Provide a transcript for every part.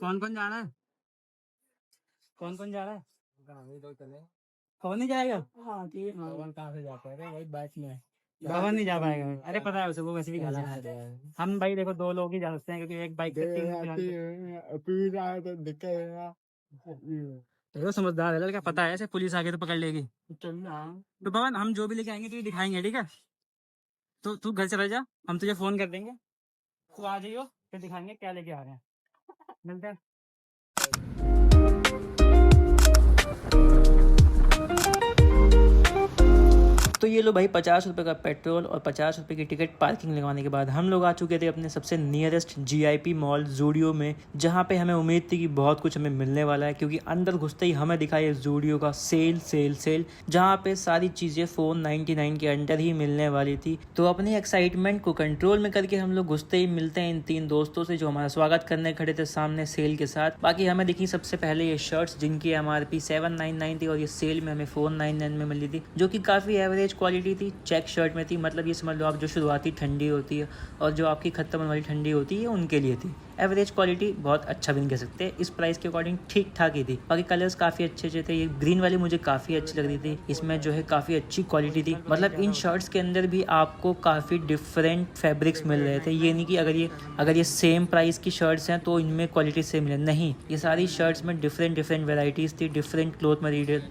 कौन कौन जा रहा है? कौन कौन जा रहा है? हम तो चले। कौन नहीं जाएगा? हाँ ठीक है। पवन कहाँ से जाता है वही बाइक में। भवन नहीं जा पाएगा। अरे पता है उसे, वो वैसे भी घर चला से है। हम भाई देखो 2 लोग ही जा सकते हैं, क्योंकि एक बाइक पे 3 लोग तो दिक्कत देखो समझदार है लड़का, पता है ऐसे पुलिस आगे तो पकड़ लेगी। चलना। तो भवन हम जो भी लेके आएंगे तुझे दिखाएंगे, ठीक है? तो तू घर चला जा, हम तुझे फोन कर देंगे, तू आ जाइयो, फिर दिखाएंगे क्या लेके आ रहे हैं। मिलते हैं। तो ये लो भाई 50 रुपये का पेट्रोल और 50 रुपये की टिकट पार्किंग लगवाने के बाद हम लोग आ चुके थे अपने सबसे नियरेस्ट जीआईपी मॉल जूडियो में, जहाँ पे हमें उम्मीद थी कि बहुत कुछ हमें मिलने वाला है, क्योंकि अंदर घुसते ही हमें दिखा ये जूडियो का सेल सेल सेल, जहाँ पे सारी चीज़ें 499 के अंडर ही मिलने वाली थी। तो अपनी एक्साइटमेंट को कंट्रोल में करके हम लोग घुसते ही मिलते हैं इन 3 दोस्तों से जो हमारा स्वागत करने खड़े थे सामने सेल के साथ। बाकी हमें दिखी सबसे पहले ये शर्ट्स जिनकी MRP 799 थी और ये सेल में हमें 499 में मिली थी, जो कि काफ़ी एवरेज क्वालिटी थी। चेक शर्ट में थी, मतलब ये समझ लो आप जो शुरुआती ठंडी होती है और जो आपकी खत्म होने वाली ठंडी होती है उनके लिए थी। एवरेज क्वालिटी, बहुत अच्छा भी नहीं कह सकते, इस प्राइस के अकॉर्डिंग ठीक ठाक ही थी। बाकी कलर्स काफ़ी अच्छे अच्छे थे। ये ग्रीन वाली मुझे काफ़ी अच्छी लग रही थी, इसमें जो है काफ़ी अच्छी क्वालिटी थी। मतलब इन शर्ट्स के अंदर भी आपको काफ़ी डिफरेंट फैब्रिक्स मिल रहे थे। ये नहीं कि अगर ये सेम प्राइस की शर्ट्स हैं तो इनमें क्वालिटी सेम मिले, नहीं, ये सारी शर्ट्स में डिफरेंट वेराइटीज़ थी, डिफरेंट क्लॉथ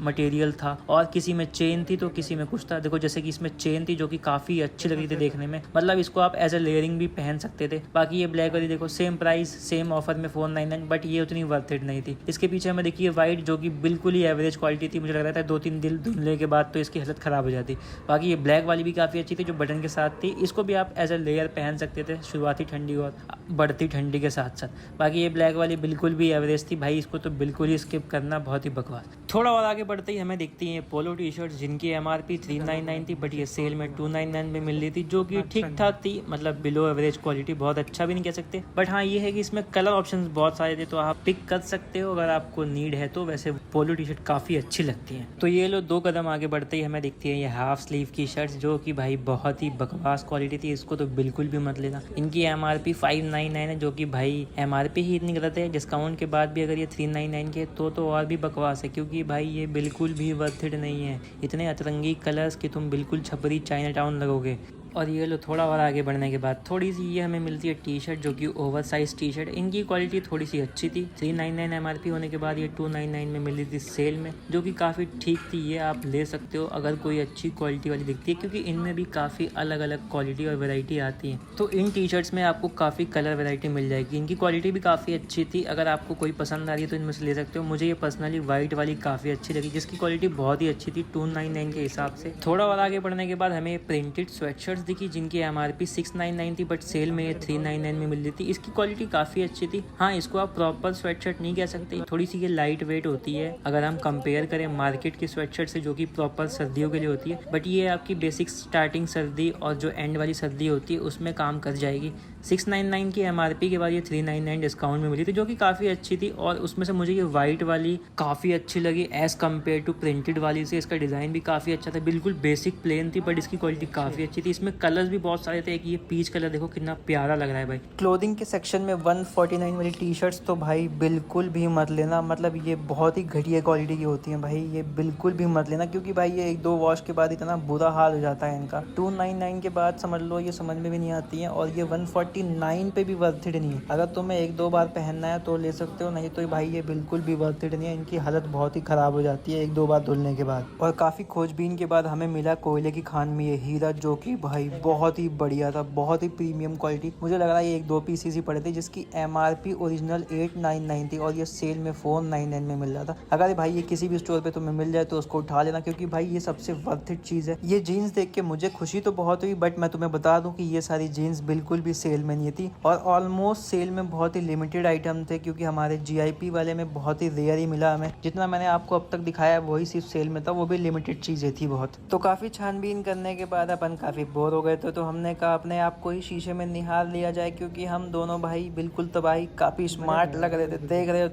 मटेरियल था, और किसी में चेन थी तो किसी में कुछ था। देखो जैसे कि इसमें चेन थी जो कि काफ़ी अच्छी लग रही थी देखने में, मतलब इसको आप एज ए लेयरिंग भी पहन सकते थे। बाकी ये ब्लैक वाली देखो सेम प्राइस सेम ऑफर में 499, बट ये उतनी वर्थ इट नहीं थी। इसके पीछे हमें देखिए वाइट जो कि बिल्कुल ही एवरेज क्वालिटी थी, मुझे लग रहा था 2-3 दिन धुलने के बाद तो इसकी हालत ख़राब हो जाती। बाकी ये ब्लैक वाली भी काफ़ी अच्छी थी जो बटन के साथ थी, इसको भी आप एज ए लेयर पहन सकते थे शुरुआती ठंडी और बढ़ती ठंडी के साथ साथ। बाकी ये ब्लैक वाली बिल्कुल भी एवरेज थी भाई, इसको तो बिल्कुल ही स्किप करना, बहुत ही बकवास। थोड़ा और आगे बढ़ते ही हमें दिखती हैं पोलो टी शर्ट जिनकी MRP 399 थी, बट ये सेल में 299 में मिल रही थी, जो कि ठीक ठाक थी, मतलब बिलो एवरेज क्वालिटी, बहुत अच्छा भी नहीं कह सकते। बट हाँ ये है कि इसमें कलर ऑप्शंस बहुत सारे थे, तो आप पिक कर सकते हो अगर आपको नीड है तो। वैसे पोलो टी शर्ट काफ़ी अच्छी लगती हैं। तो ये लो 2 कदम आगे बढ़ते ही हमें दिखती है ये हाफ स्लीव की शर्ट्स, जो कि भाई बहुत ही बकवास क्वालिटी थी, इसको तो बिल्कुल भी मत लेना। इनकी MRP 599 है, जो कि भाई MRP ही इतनी गलत है, डिस्काउंट के बाद भी अगर ये 399 के तो और भी बकवास है, क्योंकि भाई ये बिल्कुल भी वर्थ इट नहीं है। इतने अतरंगी कलर्स कि तुम बिल्कुल छपरी चाइना टाउन लगोगे। और ये लो थोड़ा और आगे बढ़ने के बाद थोड़ी सी ये हमें मिलती है टी शर्ट, जो कि ओवर साइज टी शर्ट, इनकी क्वालिटी थोड़ी सी अच्छी थी। 399 MRP होने के बाद ये 299 में मिली थी सेल में, जो कि काफ़ी ठीक थी। ये आप ले सकते हो अगर कोई अच्छी क्वालिटी वाली दिखती है, क्योंकि इनमें भी काफ़ी अलग अलग क्वालिटी और वैरायटी आती है। तो इन टी शर्ट्स में आपको काफ़ी कलर वैरायटी मिल जाएगी। इनकी क्वालिटी भी काफ़ी अच्छी थी, अगर आपको कोई पसंद आ रही है तो इनमें से ले सकते हो। मुझे ये पर्सनली वाइट वाली काफ़ी अच्छी लगी, जिसकी क्वालिटी बहुत ही अच्छी थी 299 के हिसाब से। थोड़ा और आगे बढ़ने के बाद हमें प्रिंटेड स्वेट शर्ट्स दिखी जिनकी MRP 699 थी, बट सेल में ये 399 में मिल रही थी। इसकी क्वालिटी काफ़ी अच्छी थी। हाँ, इसको आप प्रॉपर स्वेटशर्ट नहीं कह सकते, थोड़ी सी ये लाइट वेट होती है अगर हम कंपेयर करें मार्केट की स्वेटशर्ट से, जो कि प्रॉपर सर्दियों के लिए होती है। बट ये आपकी बेसिक स्टार्टिंग सर्दी और जो एंड वाली सर्दी होती है उसमें काम कर जाएगी। 699 की MRP के बाद ये 399 डिस्काउंट में मिली थी, जो कि काफ़ी अच्छी थी। और उसमें से मुझे ये वाइट वाली काफ़ी अच्छी लगी एज़ कम्पेयर टू प्रिंटेड वाली से। इसका डिज़ाइन भी काफ़ी अच्छा था, बिल्कुल बेसिक प्लेन थी, बट इसकी क्वालिटी काफ़ी अच्छी थी। इसमें कलर्स भी बहुत सारे थे। एक ये पीच कलर देखो कितना प्यारा लग रहा है भाई। क्लोथिंग के सेक्शन में 149 वाली टी शर्ट्स तो भाई बिल्कुल भी मत लेना, मतलब ये बहुत ही घटिया क्वालिटी की होती हैं भाई, ये बिल्कुल भी मत लेना, क्योंकि भाई ये 1-2 वॉश के बाद इतना बुरा हाल हो जाता है इनका। 299 के बाद समझ लो ये समझ में भी नहीं आती हैं, और ये 149 पे भी वर्थ इट नहीं है। अगर तुम्हें 1-2 बार पहनना है तो ले सकते हो, नहीं तो भाई ये बिल्कुल भी वर्थ इट नहीं है। इनकी हालत बहुत ही ख़राब हो जाती है 1-2 बार धुलने के बाद। और काफ़ी खोजबीन के बाद हमें मिला कोयले की खान में ये हीरा, जो कि भाई बहुत ही बढ़िया था, बहुत ही प्रीमियम क्वालिटी। मुझे लग रहा है ये 1-2 पीसेस ही पड़े थे, जिसकी MRP ओरिजिनल 899 थी और ये सेल में 499 में मिल रहा था। अगर भाई ये किसी भी स्टोर पे तुम्हें मिल जाए तो उसको उठा लेना, क्योंकि भाई ये सबसे वर्थ इट चीज़ है। ये जीन्स देख के मुझे खुशी तो बहुत हुई, बट मैं तुम्हें बता दूं कि ये सारी जीन्स बिल्कुल भी सेल में नहीं थी, और ऑलमोस्ट सेल में बहुत ही लिमिटेड आइटम थे, क्योंकि हमारे GIP वाले में बहुत ही रेयर ही मिला हमें। जितना मैंने आपको अब तक दिखाया वही सिर्फ सेल में था, वो भी लिमिटेड चीज़ें थी बहुत। तो काफ़ी छानबीन करने के बाद अपन काफ़ी बोर हो गए थे, तो हमने कहा अपने आप को ही शीशे में निहार लिया जाए, क्योंकि हम दोनों भाई बिल्कुल तबाही काफ़ी स्मार्ट लग रहे थे। देख रहे हो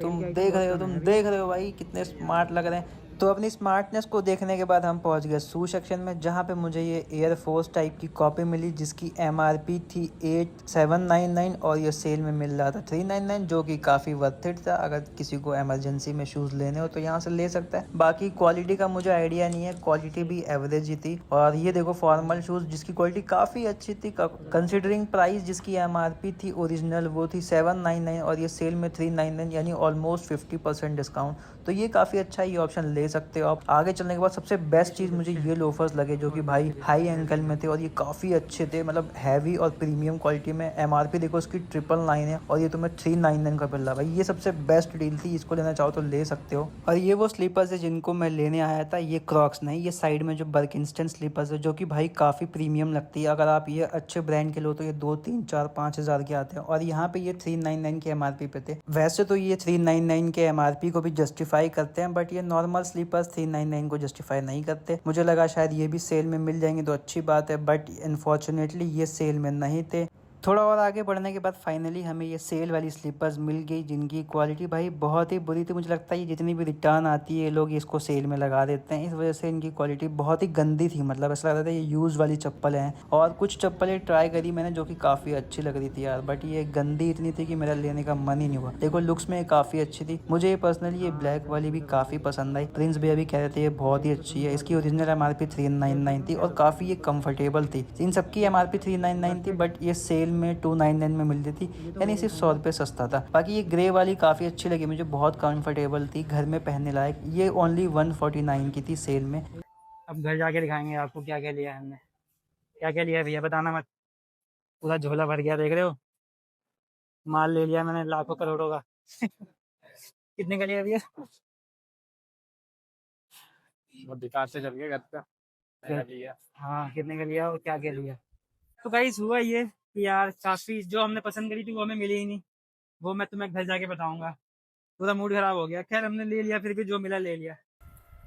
तुम भाई कितने स्मार्ट लग रहे हैं। तो अपनी स्मार्टनेस को देखने के बाद हम पहुंच गए शू सेक्शन में, जहां पे मुझे ये एयरफोर्स टाइप की कॉपी मिली जिसकी MRP थी 8799 और ये सेल में मिल रहा था 399, जो कि काफ़ी वर्थ इट था। अगर किसी को इमरजेंसी में शूज़ लेने हो तो यहाँ से ले सकता है। बाकी क्वालिटी का मुझे आइडिया नहीं है, क्वालिटी भी एवरेज ही थी। और ये देखो फॉर्मल शूज़ जिसकी क्वालिटी काफ़ी अच्छी थी, कंसिडरिंग प्राइस जिसकी MRP थी ओरिजिनल वो थी 799 और ये सेल में 399, यानी ऑलमोस्ट 50% डिस्काउंट। तो ये काफ़ी अच्छा ये ऑप्शन ले सकते हो आप। आगे चलने के बाद सबसे बेस्ट चीज़ मुझे ये लोफर्स लगे, जो कि भाई हाई एंकल में थे और ये काफ़ी अच्छे थे, मतलब हैवी और प्रीमियम क्वालिटी में। MRP देखो उसकी 999 है और ये तुम्हें 399 का मिल रहा है। भाई ये सबसे बेस्ट डील थी, इसको लेना चाहो तो ले सकते हो। और ये वो स्लीपर्स है जिनको मैं लेने आया था, ये क्रॉक्स नहीं, ये साइड में जो बर्किंस्टन स्लीपर्स है, जो कि भाई काफ़ी प्रीमियम लगती है। अगर आप ये अच्छे ब्रांड के लो तो ये 2 3 4 5 हज़ार के आते हैं और यहाँ पे ये 399 के MRP पे थे। वैसे तो ये 399 के MRP को भी जस्टिफाई करते हैं, बट ये नॉर्मल स्लीपर्स 399 को जस्टिफाई नहीं करते। मुझे लगा शायद ये भी सेल में मिल जाएंगे तो अच्छी बात है, बट अनफॉर्चुनेटली ये सेल में नहीं थे। थोड़ा और आगे बढ़ने के बाद फाइनली हमें ये सेल वाली स्लीपर्स मिल गई, जिनकी क्वालिटी भाई बहुत ही बुरी थी। मुझे लगता है ये जितनी भी रिटर्न आती है ये लोग इसको सेल में लगा देते हैं, इस वजह से इनकी क्वालिटी बहुत ही गंदी थी। मतलब ऐसा लग रहा था ये यूज़ वाली चप्पल हैं। और कुछ चप्पलें ट्राई करी मैंने जो कि काफ़ी अच्छी लग रही थी यार, बट ये गंदी इतनी थी कि मेरा लेने का मन ही नहीं हुआ। देखो लुक्स में काफ़ी अच्छी थी, मुझे पर्सनली ये ब्लैक वाली भी काफ़ी पसंद आई। प्रिंस भैया भी कह रहे थे ये बहुत ही अच्छी है। इसकी ओरिजिनल MRP 399 थी और काफ़ी ये कंफर्टेबल थी। इन सबकी MRP 399 थी, बट ये सेल में 299 में मिल रही थी, यानी सिर्फ 100 रुपये सस्ता था। बाकी ये ग्रे वाली काफ़ी अच्छी लगी मुझे, बहुत कंफर्टेबल थी, घर में पहनने लायक। ये ओनली 149 की थी सेल में। अब घर जाके दिखाएंगे आपको क्या क्या लिया है हमने। क्या क्या लिया है भैया बताना मत, पूरा झोला भर गया, देख रहे हो। माल ले लिया मैंने लाखों करोड़ों का। कितने का लिया भैया? वो दिकार से चल गया घर पे। मैंने लिया। हाँ कितने का लिया और क्या क्या लिया? तो गाइस हुआ ये कि यार काफ़ी जो हमने पसंद करी थी वो हमें मिली ही नहीं। वो मैं तुम्हें घर जाके बताऊंगा। पूरा मूड खराब हो गया। खैर हमने ले लिया, फिर भी जो मिला ले लिया।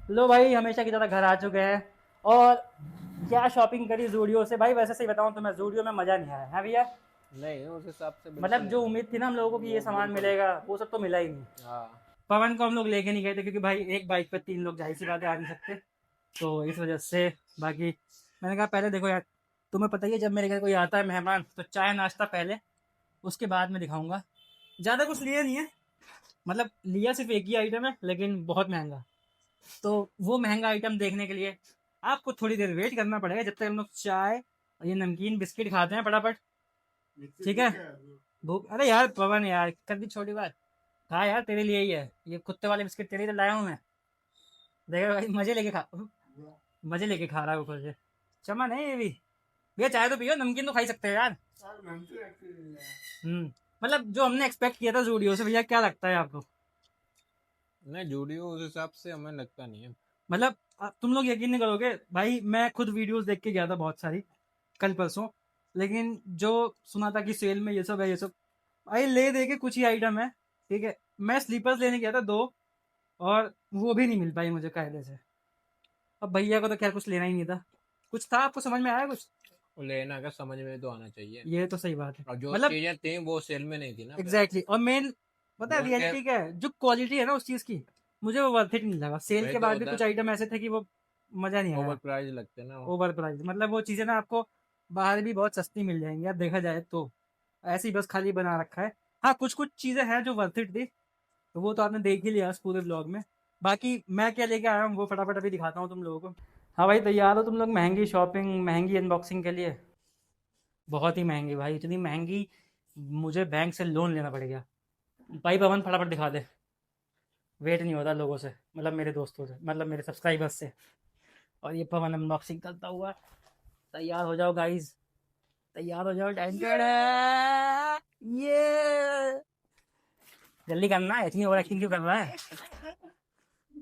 लो भाई हमेशा की तरह घर आ चुके हैं और क्या शॉपिंग करी जूडियो से। भाई वैसे सही बताऊं तो मैं जूडियो में मज़ा नहीं आया है भैया। नहीं उस हिसाब से मतलब जो उम्मीद थी ना हम लोगों को कि ये सामान मिलेगा वो सब तो मिला ही नहीं। हाँ पवन को हम लोग लेके नहीं गए थे क्योंकि भाई एक बाइक पे 3 लोग जाहिर सी बात है आ नहीं सकते, तो इस वजह से। बाकी मैंने कहा पहले देखो यार, तुम्हें पता ही है जब मेरे घर कोई आता है मेहमान तो चाय नाश्ता पहले, उसके बाद में दिखाऊंगा। ज़्यादा कुछ लिया नहीं है, मतलब लिया सिर्फ एक ही आइटम है लेकिन बहुत महंगा। तो वो महंगा आइटम देखने के लिए आपको थोड़ी देर वेट करना पड़ेगा, जब तक हम लोग चाय और ये नमकीन बिस्किट खाते हैं फटाफट। ठीक है भूख, अरे यार पवन यार कर दी छोटी बात। हाँ यार तेरे लिए ही है ये कुत्ते वाले बिस्किट, तेरे लिए लाया हूँ मैं। देख भाई मजे लेके खा, मजे लेके खा रहा है ऊपर से। चमन है ये भी। भैया चाय तो पियो, नमकीन तो खा ही सकते हैं यार। मतलब जो हमने एक्सपेक्ट किया था जूडियो से, भैया क्या लगता है आपको? नहीं जूडियो उस हिसाब से हमें लगता नहीं है। मतलब तुम लोग यकीन नहीं करोगे भाई, मैं खुद वीडियोस देख के गया था बहुत सारी कल परसों, लेकिन जो सुना था कि सेल में ये सब है ये सब, भाई ले दे के कुछ ही आइटम है। ठीक है मैं स्लीपर्स लेने गया था 2 और वो भी नहीं मिल पाई मुझे कायदे से। अब भैया को तो खैर कुछ लेना ही नहीं था। कुछ था आपको समझ में आया कुछ? वो लेना का समझ में तो आना चाहिए। ये तो सही बात है, और जो मतलब चीजें थी वो सेल में नहीं थी ना। एग्जैक्टली और मेन पता है बोल के रियलिटी क्या है, जो क्वालिटी है ना उस चीज़ की, मुझे वो वर्थ इट नहीं लगा। सेल वही के तो बाद भी होता कुछ है, आइटम ऐसे थे कि वो मज़ा नहीं ओवर आया। प्राइस लगते ना वो। ओवर प्राइस मतलब वो चीज़ें ना आपको बाहर भी बहुत सस्ती मिल जाएंगी अब देखा जाए तो। ऐसे ही बस खाली बना रखा है। हाँ कुछ कुछ चीज़ें हैं जो वर्थ इट थी, तो वो तो आपने देख ही लिया इस पूरे ब्लॉग में। बाकी मैं क्या लेके आया हूँ वो फटाफट अभी दिखाता हूँ तुम लोगों को। हाँ भाई तैयार हो तुम लोग महंगी शॉपिंग महंगी अनबॉक्सिंग के लिए? बहुत ही महंगी भाई, इतनी महंगी मुझे बैंक से लोन लेना पड़ेगा। भाई पवन फटाफट दिखा दे, वेट नहीं होता लोगों से, मतलब मेरे दोस्तों से, मतलब मेरे सब्सक्राइबर्स से। और ये पवन अनबॉक्सिंग करता हुआ। तैयार हो जाओ गाइस, तैयार हो जाओ, टेंशन है ये। जल्दी करना है, इतनी ओवर एक्टिंग क्यों कर रहा है?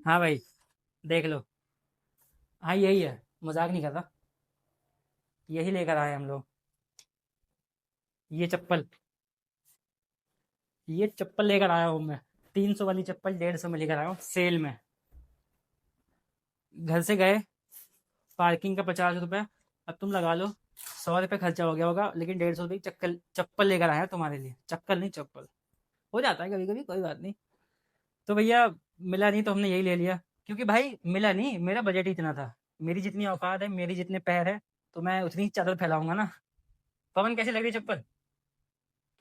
हाँ भाई देख लो, हाँ यही है, मजाक नहीं कर रहा, यही लेकर आए हम लोग। ये चप्पल, ये चप्पल लेकर आया हूँ मैं। 300 वाली चप्पल 150 में लेकर आया हूँ सेल में। घर से गए, पार्किंग का 50 रुपये, अब तुम लगा लो 100 रुपये खर्चा हो गया होगा, लेकिन 150 रुपये की चक्कल चप्पल लेकर आया तुम्हारे लिए। चक्कल नहीं चप्पल, हो जाता है कभी कभी, कोई बात नहीं। तो भैया मिला नहीं तो हमने यही ले लिया क्योंकि भाई मिला नहीं, मेरा बजट ही इतना था, मेरी जितनी औकात है, मेरी जितने पैर है, तो मैं उतनी ही चादर फैलाऊंगा ना। पवन कैसी लग रही है चप्पल,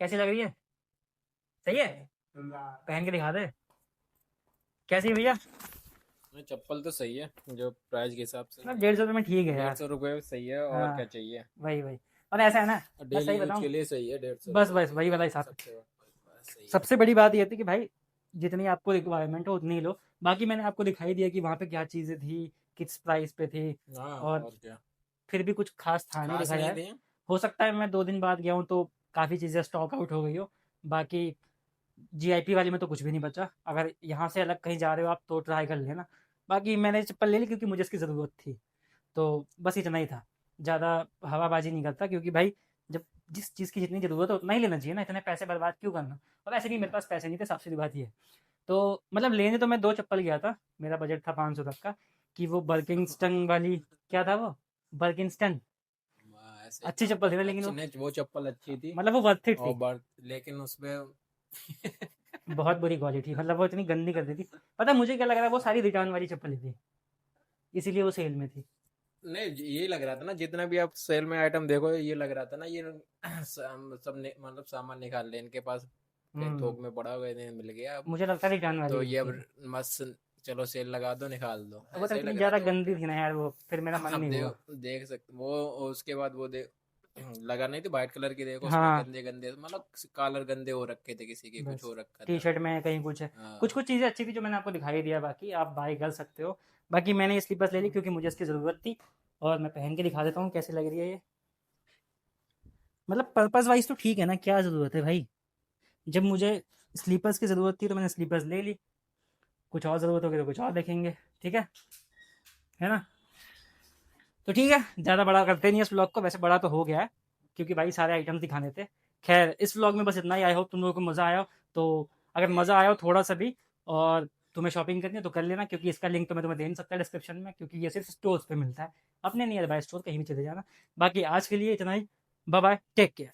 कैसी लग रही है? सही है, पहन के दिखा दे कैसी है भैया। नहीं, चप्पल तो सही है जो प्राइस के हिसाब से। मतलब 150 में ठीक है यार। 150 रुपये सही है, और हाँ क्या चाहिए। वही वही। और ऐसा है ना, मैं डेली सही यूज बताऊं, के लिए सही है, 150 बस रुपये बस वही वाला हिसाब। सबसे सही है। सबसे बड़ी बात ये थी कि भाई जितनी आपको रिक्वायरमेंट हो उतनी ही लो। बाकी मैंने आपको दिखाई दिया कि वहाँ पे क्या चीज़ें थी, किस प्राइस पे थी, हाँ, और और क्या। फिर भी कुछ खास था नहीं खास देखा नहीं जाए। थे। हो सकता है मैं 2 दिन बाद गया हूँ तो काफ़ी चीज़ें स्टॉक आउट हो गई हो। बाकी जीआईपी वाली में तो कुछ भी नहीं बचा। अगर यहाँ से अलग कहीं जा रहे हो आप तो ट्राई कर लेना। बाकी मैंने चप्पल ले ली क्योंकि मुझे इसकी ज़रूरत थी, तो बस इतना ही था। ज़्यादा हवाबाजी नहीं करता, क्योंकि भाई जब जिस चीज़ की जितनी ज़रूरत है उतना ही लेना चाहिए ना, इतने पैसे बर्बाद क्यों करना। और ऐसे भी मेरे पास पैसे नहीं थे, साफ सीधी बात ये है। तो मतलब लेने तो मैं 2 चप्पल गया था, मेरा बजट था 500 तक का, कि वो बर्किंगस्टन वाली, क्या था वो? बर्किंगस्टन, ऐसे अच्छी चप्पल थी ना, लेकिन अच्छी नहीं, वो चप्पल अच्छी थी। मतलब वो वर्थ इट और थी। लेकिन उसमें बहुत बुरी क्वालिटी, मतलब वो इतनी गंदी कर दी थी। पता है मुझे क्या लग रहा है, वो सारी रिटर्न वाली चप्पलें थी, इसीलिए वो सेल में थी। नहीं, ये लग रहा था ना, जितना भी आप सेल में आइटम देखो, ये लग रहा था ना, ये मतलब सामान निकाल ले इनके पास, कहीं हुँ, थोक में पड़ा हुआ है, मिल गया अब। मुझे लगता है रिटर्न वाली तो ही ये थी। अब मस्त, चलो सेल लगा दो, निकाल दो, वो तो ऐसा ही इतनी लग रहा ज़्यादा था, और गंदी क्या। थी ना यार वो, फिर मेरा मन अब नहीं हुआ। देख सकते वो, उसके बाद वो लगा नहीं थी व्हाइट कलर की, देखो उसमें हाँ, गंदे गंदे, मतलब कलर गंदे हो रखे थे, किसी के कुछ बस हो रखा था। टी-शर्ट में कहीं कुछ है। हाँ। कुछ-कुछ चीज़ें अच्छी थी जो मैंने आपको दिखाई दिया, बाकी आप बाय कर सकते हो। बाकी मैंने ये स्लीपर्स ले ली क्योंकि मुझे इसकी ज़रूरत थी, और मैं पहन के दिखा देता हूँ कैसी लग रही है ये। मतलब पर्पज़ वाइज़ तो ठीक है ना, क्या ज़रूरत है भाई? जब मुझे स्लीपर्स की ज़रूरत थी तो मैंने स्लीपर्स ले ली, कुछ और ज़रूरत होगी तो कुछ और देखेंगे, ठीक है ना? तो ठीक है, ज़्यादा बड़ा करते नहीं है इस व्लॉग को, वैसे बड़ा तो हो गया है, क्योंकि भाई सारे आइटम्स दिखाने थे। खैर इस व्लॉग में बस इतना ही, आई होप तुम लोगों को मज़ा आया हो। तो अगर मज़ा आया हो थोड़ा-सा भी, और तुम्हें शॉपिंग करनी है तो कर लेना, क्योंकि इसका लिंक तो मैं तुम्हें दे नहीं सकता डिस्क्रिप्शन में, क्योंकि ये सिर्फ स्टोर्स पे मिलता है। अपने नियर बाय स्टोर कहीं भी चले जाना। बाकी आज के लिए इतना ही, बाय बाय, टेक केयर।